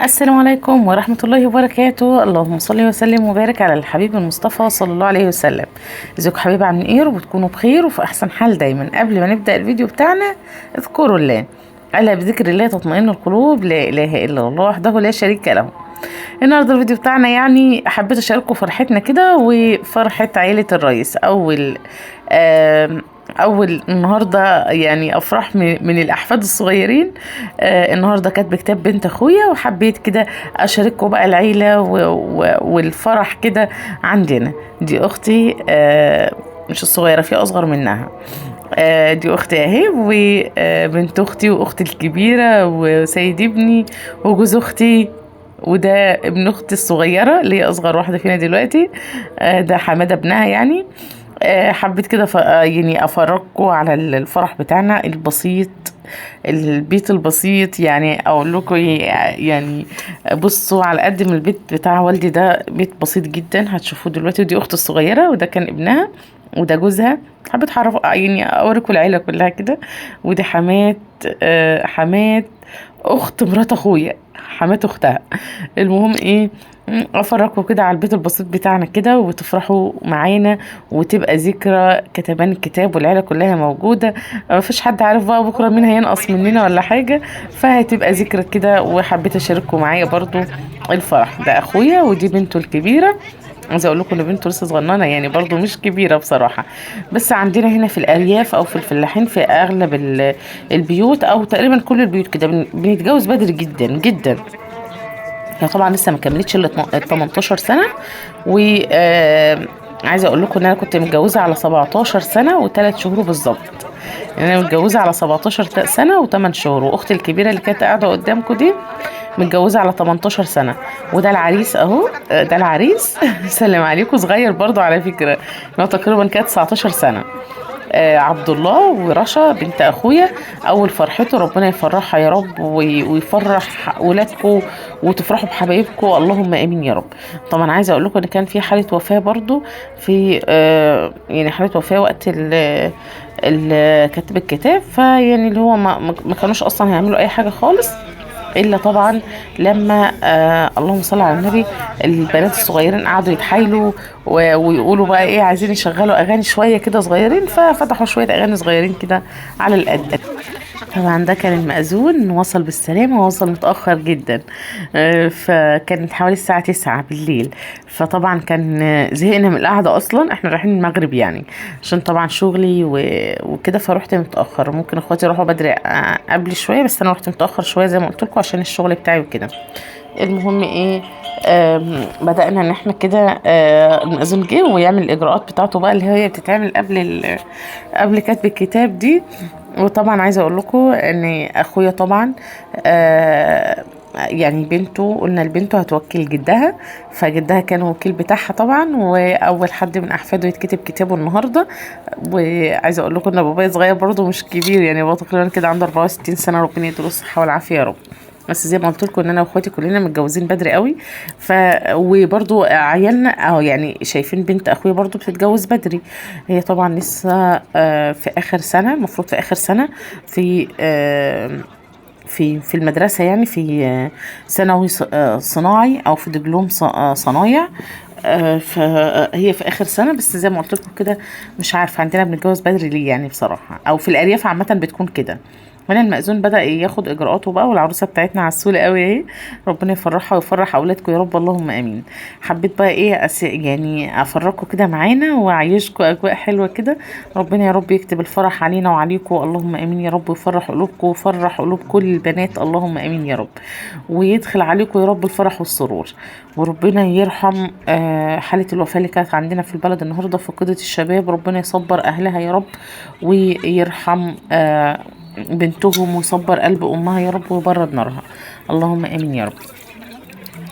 السلام عليكم ورحمة الله وبركاته. اللهم صل وسلم وبارك على الحبيب المصطفى صلى الله عليه وسلم. ازيكم حبايبي، عاملين ايه؟ وبتكونوا بخير وفي احسن حال دايما. قبل ما نبدأ الفيديو بتاعنا اذكروا الله، ألا بذكر الله تطمئن القلوب، لا اله الا الله وحده لا شريك له. النهارده الفيديو بتاعنا يعني حبيت اشارككم فرحتنا كده وفرحة عيلة الرئيس. اول النهارده يعني افراح من الاحفاد الصغيرين. النهارده كاتبه كتاب بنت اخويا، وحبيت كده اشارككم بقى العيله والفرح كده. عندنا دي اختي، مش الصغيره، في اصغر منها. دي اختي اهي، وبنت اختي واختي الكبيره وسيد ابني وجوز اختي، وده ابن اختي الصغيره اللي هي اصغر واحده فينا دلوقتي. ده حماده ابنها يعني. حبيت كده يعني افرجكم على الفرح بتاعنا البسيط، البيت البسيط. يعني اقول لكم يعني بصوا، على قد ما البيت بتاع والدي ده بيت بسيط جدا هتشوفوه دلوقتي. ودي اخت الصغيره، وده كان ابنها، وده جوزها. حبيت اعرف يعني اوريكم العيله كلها كده. ودي حمات اخت مرات اخويا، حمات اختها. المهم ايه، افرجكم كده على البيت البسيط بتاعنا كده، وتفرحوا معانا، وتبقى ذكرى كتبان الكتاب والعيله كلها موجوده. مفيش حد عارف بقى بكره مين هينقص مننا ولا حاجه، فهتبقى ذكرى كده. وحبيت اشارككم معايا برضو الفرح. ده اخويا ودي بنته الكبيره. عايزه اقول لكم ان بنته لسه صغننه، يعني برضو مش كبيره بصراحه. بس عندنا هنا في الارياف او في الفلاحين، في اغلب البيوت او تقريبا كل البيوت كده بنتجوز بدري جدا جدا. هي طبعا لسه ما كملتش ال 18 سنه. و عايزه اقول لكم ان انا كنت متجوزه على 17 سنه و3 شهور بالظبط. يعني انا متجوزه على 17 سنه و8 شهور. واختي الكبيره اللي كانت قاعده قدامكم دي متجوزه على 18 سنه. وده العريس اهو، ده العريس. سلم عليكم، صغير برضو على فكره. هو تقريبا كانت 19 سنه. عبد الله ورشا بنت اخويا. اول فرحته، ربنا يفرحها يا رب، ويفرح ولادكم، وتفرحوا بحبايبكم، اللهم امين يا رب. طبعا عايزه اقول لكم ان كان في حاله وفاه برضو، في يعني حاله وفاه وقت كاتب الكتاب. فيعني اللي هو ما كانوش اصلا هيعملوا اي حاجه خالص، الا طبعا لما اللهم صل على النبي، البنات الصغيرين قعدوا يتحايلوا ويقولوا بقى ايه، عايزين يشغلوا اغاني شويه كده صغيرين، ففتحوا شويه اغاني صغيرين كده على القد. طبعا ده كان المأذون، وصل بالسلامة، ووصل متأخر جدا. فكانت حوالي الساعة 9 بالليل. فطبعا كان زهقنا من القعدة أصلا، احنا رايحين المغرب يعني، عشان طبعا شغلي وكده. فروحت متأخر. ممكن اخواتي يروحوا بدري قبل شوية، بس أنا روحت متأخر شوية زي ما قلت لكم عشان الشغل بتاعي وكده. المهم ايه، بدأنا ان احنا كده، المأذون جه ويعمل الاجراءات بتاعته بقى، اللي هي بتتعمل قبل كتب الكتاب دي. وطبعا عايزه اقول لكم ان اخويا طبعا، يعني بنته، قلنا لبنته هتوكل جدها، فجدها كان وكيل بتاعها طبعا، واول حد من احفاده يتكتب كتابه النهارده. وعايزه اقول لكم ان بابايا صغير برضه، مش كبير يعني، هو تقريبا كده عنده 64 سنه، ربنا يديله الصحه والعافيه يا رب. بس زي ما قلت لكم ان انا واخواتي كلنا متجوزين بدري قوي. وبرضو عيالنا اهو، يعني شايفين بنت اخويا برضو بتتجوز بدري. هي طبعا لسه في اخر سنه، المفروض في اخر سنه في في المدرسه، يعني في ثانوي صناعي، او في دبلوم صنايع. فهي في اخر سنه. بس زي ما قلت لكم كده، مش عارفه عندنا بنتجوز بدري ليه يعني بصراحه، او في الارياف عامه بتكون كده. هنا المأذون بدأ ياخد إجراءاته بقى، والعروسة بتاعتنا عسولة قوي اهي. ربنا يفرحها ويفرح أولادكم يا رب، اللهم آمين. حبيت بقى ايه يعني أفرجكم كده معانا وأعيشكم أجواء حلوة كده. ربنا يا رب يكتب الفرح علينا وعليكم، اللهم آمين يا رب، ويفرح قلوبكم ويفرح قلوب كل البنات، اللهم آمين يا رب. ويدخل عليكم يا رب الفرح والسرور. وربنا يرحم حالة الوفاة اللي كانت عندنا في البلد النهاردة، فقدة الشباب، ربنا يصبر أهلها يا رب، ويرحم بنتهم، ويصبر قلب امها يا رب، ويبرد نارها، اللهم امين يا رب.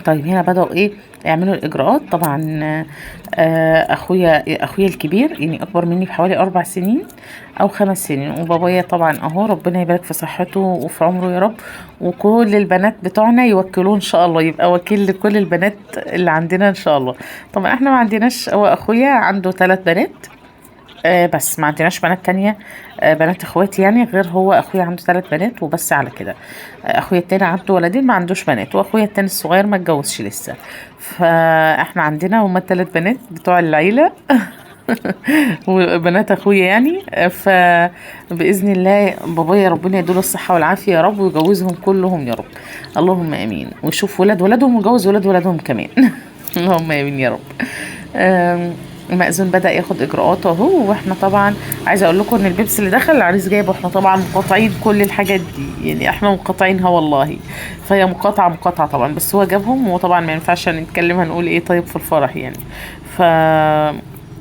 طيب هنا بدأوا ايه يعملوا الاجراءات. طبعا اخويا الكبير يعني اكبر مني بحوالي 4 سنين او 5 سنين. وبابايا طبعا اهو، ربنا يبارك في صحته وفي عمره يا رب. وكل البنات بتوعنا يوكلوه ان شاء الله، يبقى وكيل لكل البنات اللي عندنا ان شاء الله. طبعا احنا ما عندناش، هو اخويا عنده 3 بنات، بس ما عندناش بنات تانية، بنات اخواتي يعني، غير هو اخويا عنده 3 بنات وبس على كده. اخويا التاني عنده ولدين ما عندوش بنات، واخويا التاني الصغير ما اتجوزش لسه. فاحنا عندنا هما ال3 بنات بتوع العيلة وبنات اخويا يعني. فباذن الله بابايا ربنا يديله الصحه والعافيه يا رب، ويجوزهم كلهم يا رب. اللهم امين. ويشوف ولاد ولادهم ويجوز ولاد ولادهم كمان. اللهم امين يا رب. المأذون بدأ ياخد إجراءاته أهو. وإحنا طبعا عايزة أقول لكم إن البيبس اللي دخل العريس جايبه، إحنا طبعا مقاطعين كل الحاجات دي يعني، إحنا مقاطعينها والله. فهي مقاطعة طبعا، بس هو جابهم، وطبعا ما ينفعش نتكلم هنقول إيه طيب في الفرح يعني. ف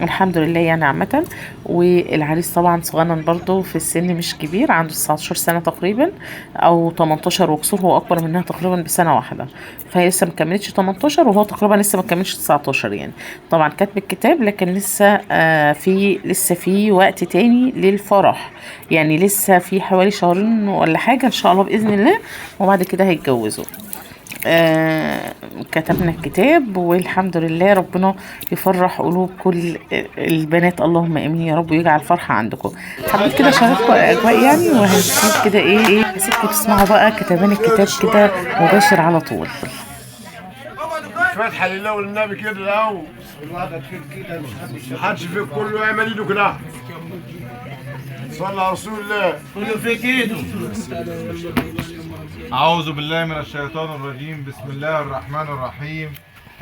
الحمد لله يعني عامة. والعريس طبعا صغنن برضه في السن، مش كبير، عنده 19 سنة تقريبا أو 18 وكسور، هو أكبر منها تقريبا بسنة واحدة. فهي لسه مكملتش 18 وهو تقريبا لسه مكملش 19 يعني. طبعا كاتب الكتاب، لكن لسه في وقت تاني للفرح يعني، لسه في حوالي شهرين ولا حاجة إن شاء الله بإذن الله، وبعد كده هيتجوزوا. كتبنا الكتاب والحمد لله. ربنا يفرح قلوب كل البنات، اللهم امين يا رب، ويجعل فرحة عندكم. حبيت كده اشارككم الاجواء يعني، وهنسيب كده ايه هسيبكم تسمعوا بقى كتبان الكتاب كده مباشر على طول. فتحة لله والنبي كده الاول، محدش فيك كله يعمل ايده كده. صلى على رسول الله. كله فيك ايده. أعوذ بالله من الشيطان الرجيم. بسم الله الرحمن الرحيم.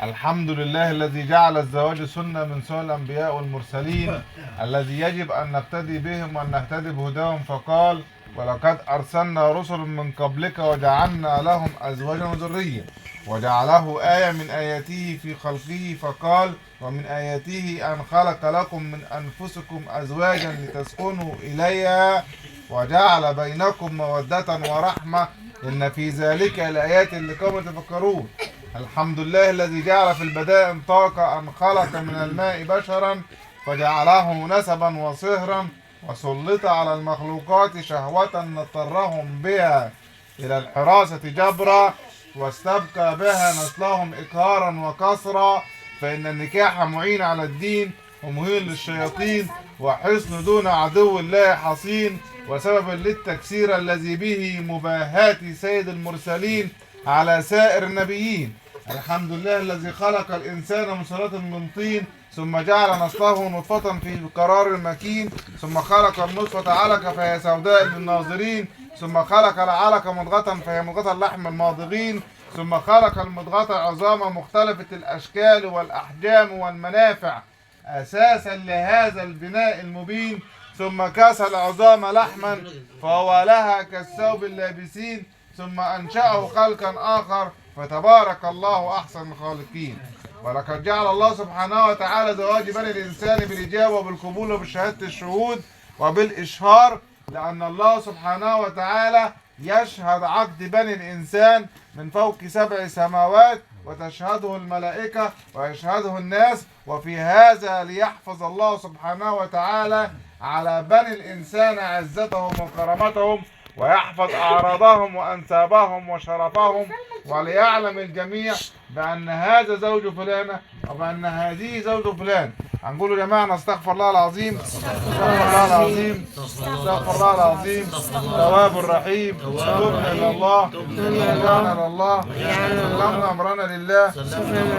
الحمد لله الذي جعل الزواج سنة من سنن الأنبياء والمرسلين، الذي يجب أن نقتدي بهم وأن نهتدي بهداهم، فقال: ولقد أرسلنا رسل من قبلك وجعلنا لهم أزواجا وذرية. وجعله آية من آياته في خلقه، فقال: ومن آياته أن خلق لكم من أنفسكم أزواجا لتسكنوا إليها وجعل بينكم مودة ورحمة، إن في ذلك لآيات لقوم يتفكرون. الحمد لله الذي جعل في البدائع طاقة، أن خلق من الماء بشرا فجعله نسبا وصهرا، وسلط على المخلوقات شهوة نضطرهم بها إلى الحراسة جبرا، واستبقى بها نسلهم إقهارا وكسرا. فإن النكاح معين على الدين ومهين للشياطين، وحصن دون عدو الله حصين، وسبب للتكسير الذي به مباهاة سيد المرسلين على سائر النبيين. الحمد لله الذي خلق الإنسان من صلة من طين، ثم جعل نسله نطفة في قرار مكين، ثم خلق النطفة علقة فهي سوداء للناظرين، ثم خلق العلقة مضغة فهي مضغة اللحم الماضغين، ثم خلق المضغة عظاما مختلفة الأشكال والأحجام والمنافع أساسا لهذا البناء المبين، ثم كسى العظام لحما فهو لها كالثوب اللابسين، ثم أنشأه خلقا آخر، فتبارك الله أحسن الخالقين. ولقد جعل الله سبحانه وتعالى زواج بني الإنسان بالإجابة وبالقبول وبشهادة الشهود وبالإشهار، لأن الله سبحانه وتعالى يشهد عقد بني الإنسان من فوق 7 سماوات، وتشهده الملائكة ويشهده الناس. وفي هذا ليحفظ الله سبحانه وتعالى على بني الإنسان عزتهم وكرامتهم، ويحفظ أعراضهم وأنسابهم وشرفهم، وليعلم الجميع بأن هذا زوج فلانة وبأن هذه زوج فلان. هنقول يا جماعة: نستغفر الله العظيم، استغفر الله العظيم، استغفر الله العظيم، تواب الرحيم، تبنا إلى الله، رجعنا إلى الله، سلمنا أمرنا لله،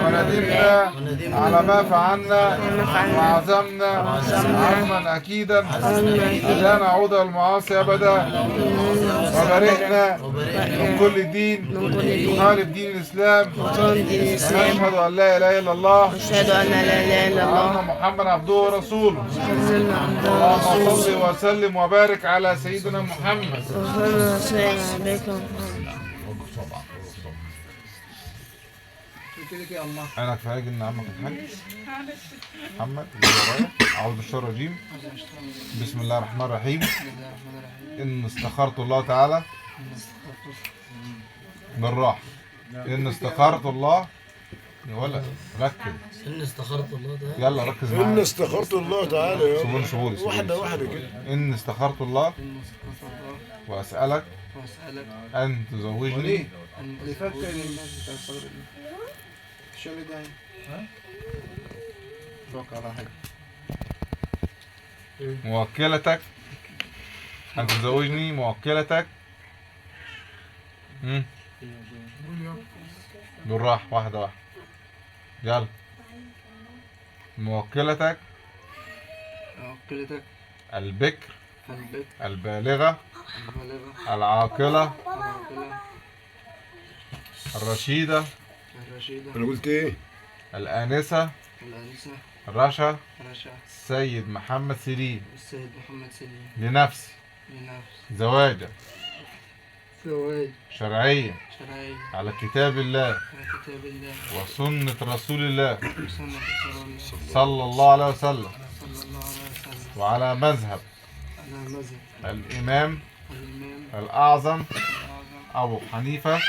وندمنا على ما فعلنا، وعزمنا عزما أكيدا لا نعود المعاصي أبدا، وبرئنا من كل دين يخالف دين الإسلام، ونشهد أن لا إله إلا الله، أشهد أن لا إله إلا الله، وأن محمد عبده ورسوله. اللهم صل وسلم وبارك على سيدنا محمد. أنا في حاجة إن عمك الحاج محمد أعوذ بالشر الرجيم. بسم الله الرحمن الرحيم. إن استخرت الله تعالى بالراحة. إن استخرت الله يا ولد ركز. إن استخرت الله تعالى. يلا ركز معايا. إن استخرت الله تعالى يا سبون شبولي واحدة واحدة كده. إن استخرت الله وأسألك أن تزوجني. اللي فكر الناس بتاع الصغر الشغل ده ها؟ توقع على حاجة. موكلتك أن تزوجني موكلتك. بالراحة، واحدة واحدة، يلا. موكلتك موكلتك البكر البكر البالغة البالغة العاقلة العاقلة الرشيدة الرشيدة انا قلت ايه؟ الآنسة الآنسة رشا رشا السيد محمد سليم السيد محمد سليم لنفسي لنفس زواجا زواج شرعيا شرعي على كتاب الله على كتاب الله وسنة رسول الله وسنة رسول الله صلى الله عليه وسلم صلى الله عليه وسلم وعلى مذهب على مذهب الإمام الإمام الأعظم الأعظم أبو حنيفة أبو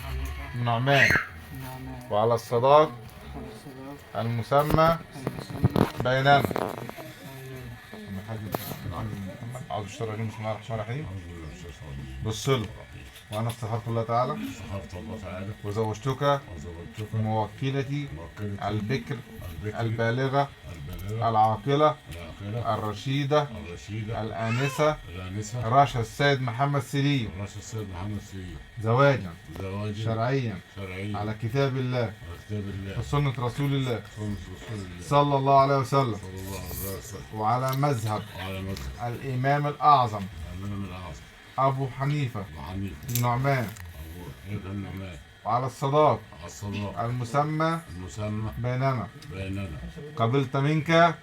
حنيفة بن نعمان النعمان وعلى الصداق على الصلاة المسمى المسلمة بيننا. أعوذ بالشر الرجيم، بسم الله الرحمن الرحيم. بالصلة وأنا استغفرت الله تعالى استغفرت الله تعالى وزوجتك وزوجتك موكلتي موكلتي البكر البكر البالغة البالغة العاقلة العاقلة الرشيدة الرشيدة الآنسة الآنسة رشا السيد محمد سليم رشا السيد محمد سليم زواجا زواج شرعيا شرعي على كتاب الله على كتاب الله وسنة رسول الله سنة رسول الله صلى الله عليه وسلم صلى الله عليه وسلم وعلى مذهب وعلى مذهب الإمام الأعظم الإمام الأعظم أبو حنيفة أبو حنيفة بن نعمان أبو حنيفة النعمان وعلى الصداق على الصلاة المسمى المسمى بيننا. بيننا قبلت منك منك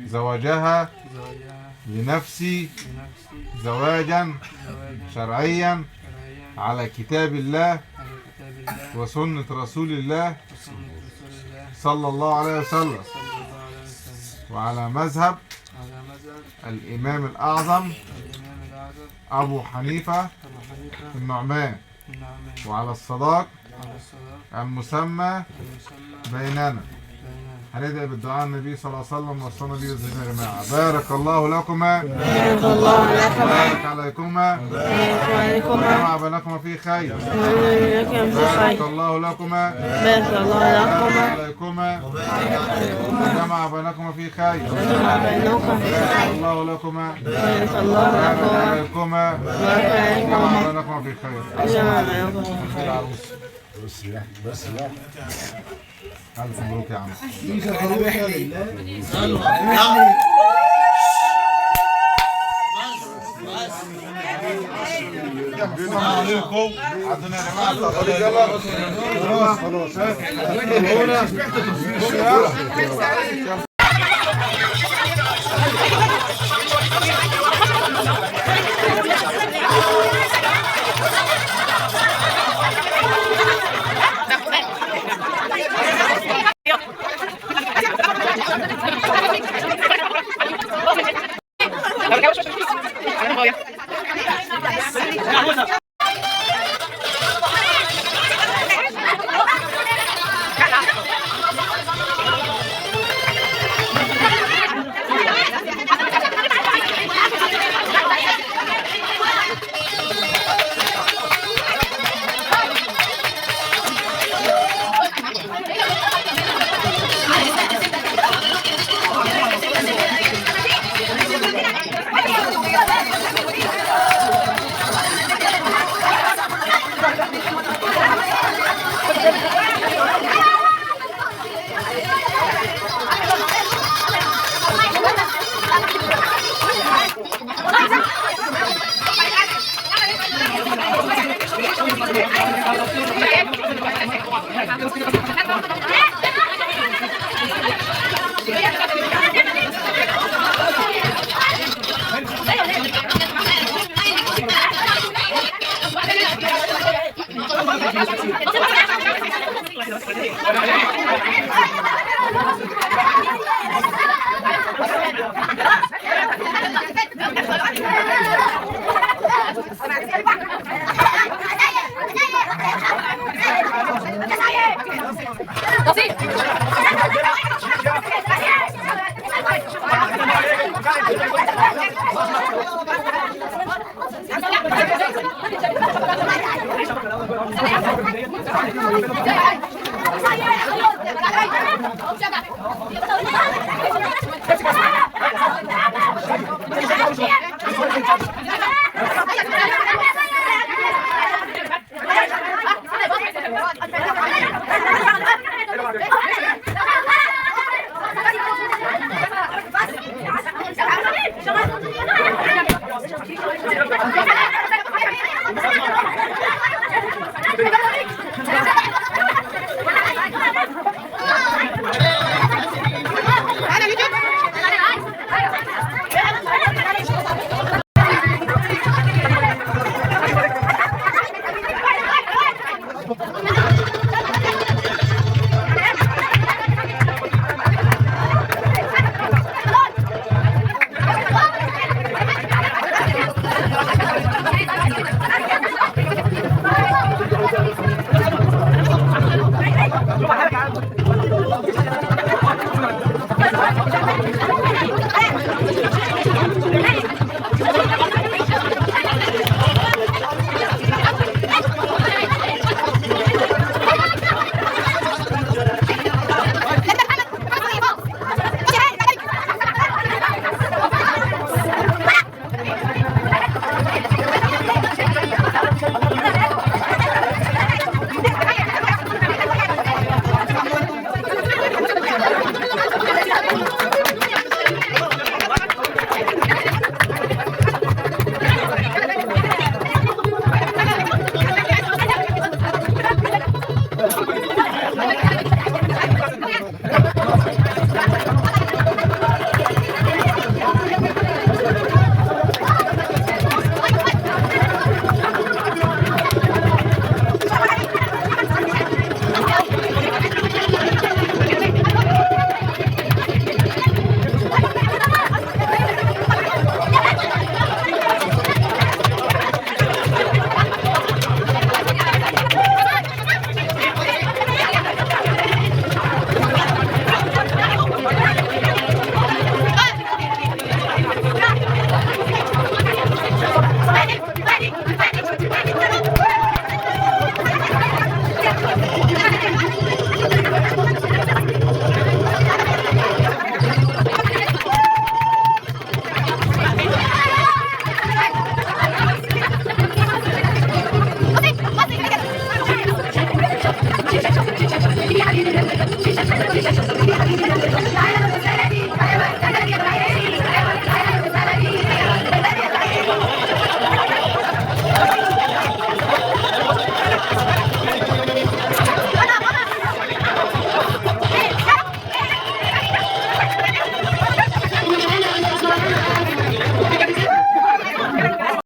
زواجها زواجها لنفسي لنفسي زواجا زواجا شرعيا شرعيا على كتاب الله على كتاب الله وسنة رسول الله وسنة رسول الله صلى الله عليه وسلم صلى الله عليه وسلم وعلى مذهب على مذهب الإمام الأعظم الإمام الأعظم أبو حنيفة أبو حنيفة بن نعمان النعمان وعلى الصداق على الصلاة المسمى المسمى بيننا. بيننا. هندعي بالدعاء النبي صلى الله عليه وسلم والصلاة دي يا جماعة. بارك الله لكما بارك الله لكما بارك عليكما بارك عليكما وجمع بينكما في خير. ومن في بارك خير الله لكما بارك الله بارك لكما عليكما وجمع بينكما في خير. وجمع بينكم في بارك خير الله لكما بارك الله بارك لكما عليكما بارك وجمع عليكما بينكما في خير. وجمع بينكم في خير. العروس بس يا بس يا ألف مبروك يا عم. السلام عليكم. عدنا يا جماعة. خلاص خلاص. Let's go. Thank you.